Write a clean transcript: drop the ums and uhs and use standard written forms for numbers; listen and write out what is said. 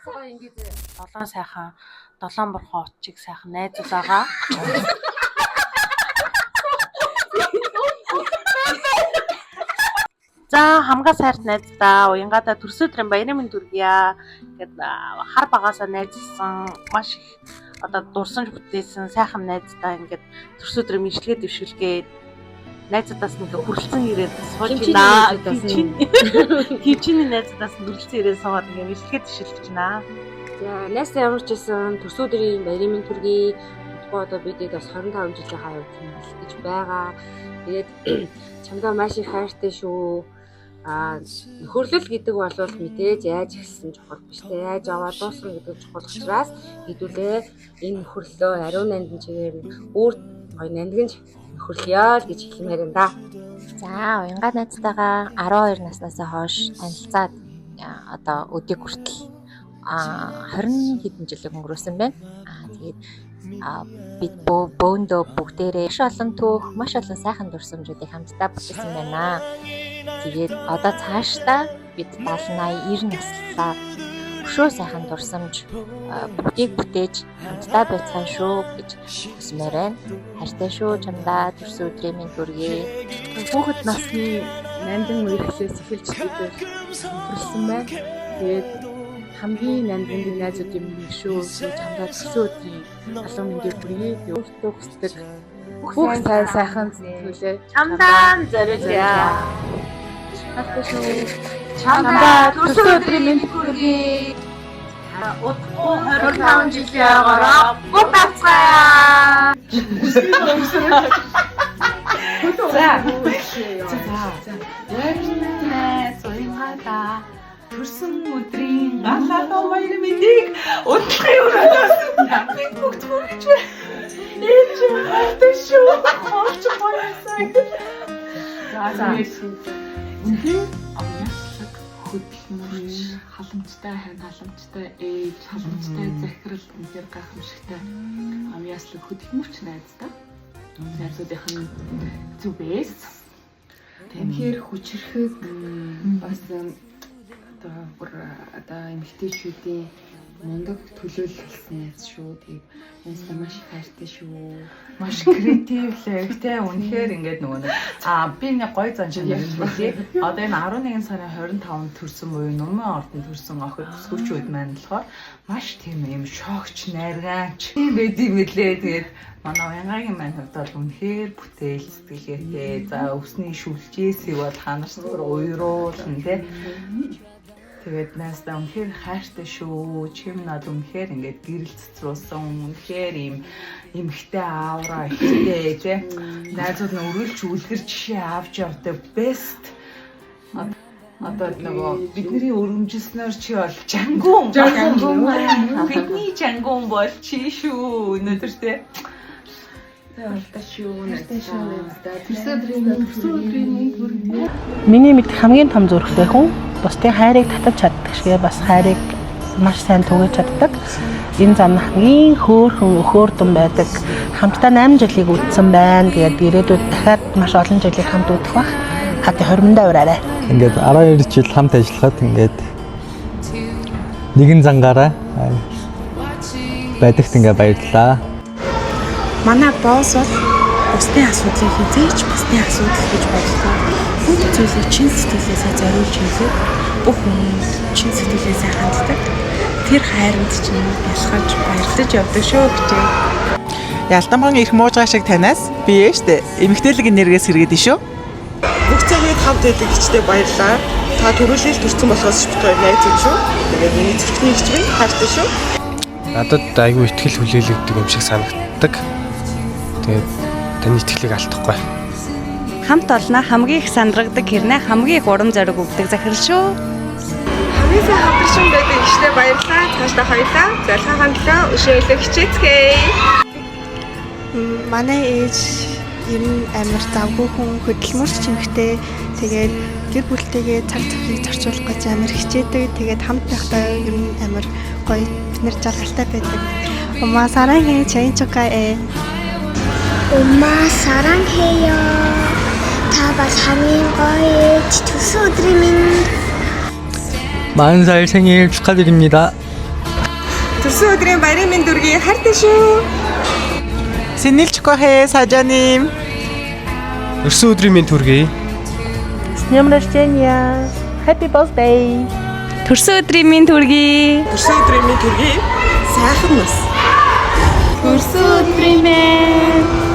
Ингээд 7 сайхан 7 бурхан утчиг сайхан найзуулаагаа. За хамгаа сайрт найздаа уянгада төрсөдрийн баярын мэнд хүргье. Ингээд хар багаасаа найзсан маш их одоо дурсамж бүтээсэн сайхан найздаа ингээд төрсөдрийн мэдлэгээ дэвшүүлгээд найзуудаас нэг хүрлцэн ирээд суужнаа. Хичээний найзуудаас хүрлцэн ирээд суугаад ингээд мэдлэгээ дэвшүүлж байна. За найсаа ямар ч байсан төрсөдрийн баярын мэнд хүргье. Одоо бидэд бас 25 жилийн хавьд хэлж байгаа. Тэгээд чамдаа маш их хайртай шүү. Нөхөрлөл гэдэг бол мэдээж яаж эхэлсэн чухал биш те. Яаж аваад дуусна гэдэг чухал учраас хэдүүлээ энэ нөхөрлөлөө ариун нандин чигээр өөр гоё нандинж нөхөрлөё гэж хэлмээр энэ да. За уянгаа найзтайгаа 12 наснаас хойш танилцаад одоо өдийг хүртэл 20 хэдэн жил өнгөрөөсөн байна. Тэгээд бид бөөндөө бүгдээрээ маш олон түүх, маш олон сайхан дурсамжуудыг хамтдаа бүтээсэн байна. Тэгээд одоо цаашдаа бид 70, 80, 90 наслаа өшөө сайхан дурсамж бүгдийг бүтээж хамтдаа байцгаана шүү гэж хүсмээр байна. Хайртай шүү чамдаа төрсөн өдрийн мэнд хүргэе. Хүүхэд насны нандин үерхлээс эхэлж бид хүрсэн байна. Тэгээд хамгийн нандин найзуудын минь шүү. Чамдаа төрсөн өдрийн халуун мэндийг хүргэе. Өөртөө хүсдэг бүх сайхан зүйлээ Чамдаа зориулъя. Хайртай шүү. Чамдаа төрсөн өдрийн мэнд хүргэе. Удахгүй 25 жилийн ойгоороо бүгд авцгаая. Уянгада төрсөн өдрийн галаа баярын мэндийг удахгүй өрөөс бид бүгд хүргэж байна. Ээж хайртай шүү. Хооч баясаа. За. Үнэхээр амярлаг хөдөлмөр халамжтай харин халамжтай ээж халамжтай захирал үнэхээр гайхамшигтай амярлаг хөдөлмөрч найздаа. Найзуудынх нь зүгээс тэгэхээр хүчрэхэг бас одоо эмэгтэйчүүдийн мундаг төлөөлөл хэлсэн яз шүү. Тэгээд яста маш их хайртай шүү. маш креатив лэг те үнэхээр ингээд нөгөө би нэг гой зан чинь хэлээ. Одоо энэ 11 сарын 25-нд төрсэн буюу Нумын ордонд төрсэн охид төсгөвчүүд маань болохоор маш тийм юм шогч найргаанч тийм байдгийг мэдлээ. Тэгээд манай уянгагийн маань хувьд бол үнэхээр бүтээл сэтгэлгээтэй. За өвсний шүлжээсээ бол ханарч уйруулна те. Тэгээд найсдаа үнэхээр хайртай шүү. Чим над үнэхээр ингээд гэрэл цэцруулсан. Үнэхээр ийм эмхтэй аавраа ихтэй тий. Найзууд нь өрөөлж үлгэр жишээ авч явдаг best. Одоо нөгөө бидний өргөмжилснээр чи бол жангун. Бидний жангун бол чи шүү. Өнөөдөр тий. Хайртай шүү. Төрсөн өдрийн мэнд хүргэе. Миний мэдэх хамгийн том зүрхтэй хүн бусдын хайрыг татаж чаддаг шигээ бас хайрыг маш сайн түгэж чаддаг. Энэ зам хамгийн хөөрхөн өхөөрдөн байдаг. Хамтдаа 8 жилийг үдсэн байна. Тэгээд ирээдүйд дахиад маш олон жилийг хамт үдэх бах. Хат 20-нд ураарай. Ингээд 12 жил хамт ажиллахад ингээд нэгэн зангаараа байдагт ингээд баярлалаа. Манай босс бол бусдын асуудлыг хизээч бусдын асуудал гэж бодлоо. Бүх зүйлийг чин сэтгэлээсээ зориулж хийлээ. Бүх хүнд чин сэтгэлээсээ ханддаг. Тэр хайранд чинь ялхаж баярлаж явдаг шүү гэжээ. Ялтамхан их муужгаа шиг танаас бие штэ. Эмэгтэйлэг энергиэс хэрэгэдэн шүү. Бүх цагийг хамт байдаг хичтэй баярлаа. Та төрүүлэл төрсэн болохоос шүтгэй найз шүү. Тэгээд миний зүрхний хч минь хайртай шүү. Надад айгүй ихтгэл хүлээлгдэг юм шиг санагддаг. Тэгээд таны итгэлийг алдахгүй. Хамт олноо хамгийн их сандрагдаг хэрнээ хамгийн их урам зориг өгдөг захирал шүү. Хамгийн сайн хамтарчин байдаг хчтэй баярлаа. Цаашдаа хоёлаа. Залхан хамтлаа өшөөлөө хичээцгээе. Манай ээж ер нь амар завгүй хүн хөдөлмөрч эмэгтэй. Тэгээд гэр бүлтэйгээ цаг цавыг зарцуулах гэж амар хичээдэг. Тэгээд хамт байхдаа ер нь амар гоё бид нар жаргалтай байдаг. Умаа саранхэ чаинчукаа Умаа саранхеё. Та бас хамгийн гоё төрсөн өдрийн минь. 40살 생일 축하드립니다. Төрсөн өдрийн баярын мэнд хүргэе. Хайртай шүү. Синил чукохэ сажаним. Өрсөн өдрийн мэнд хүргэе. С днем рождения. Happy birthday. Төрсөн өдрийн мэнд хүргэе. Төрсөн өдрийн мэнд хүргэе. Сайхан нас. Төрсөн өдрийн мэнд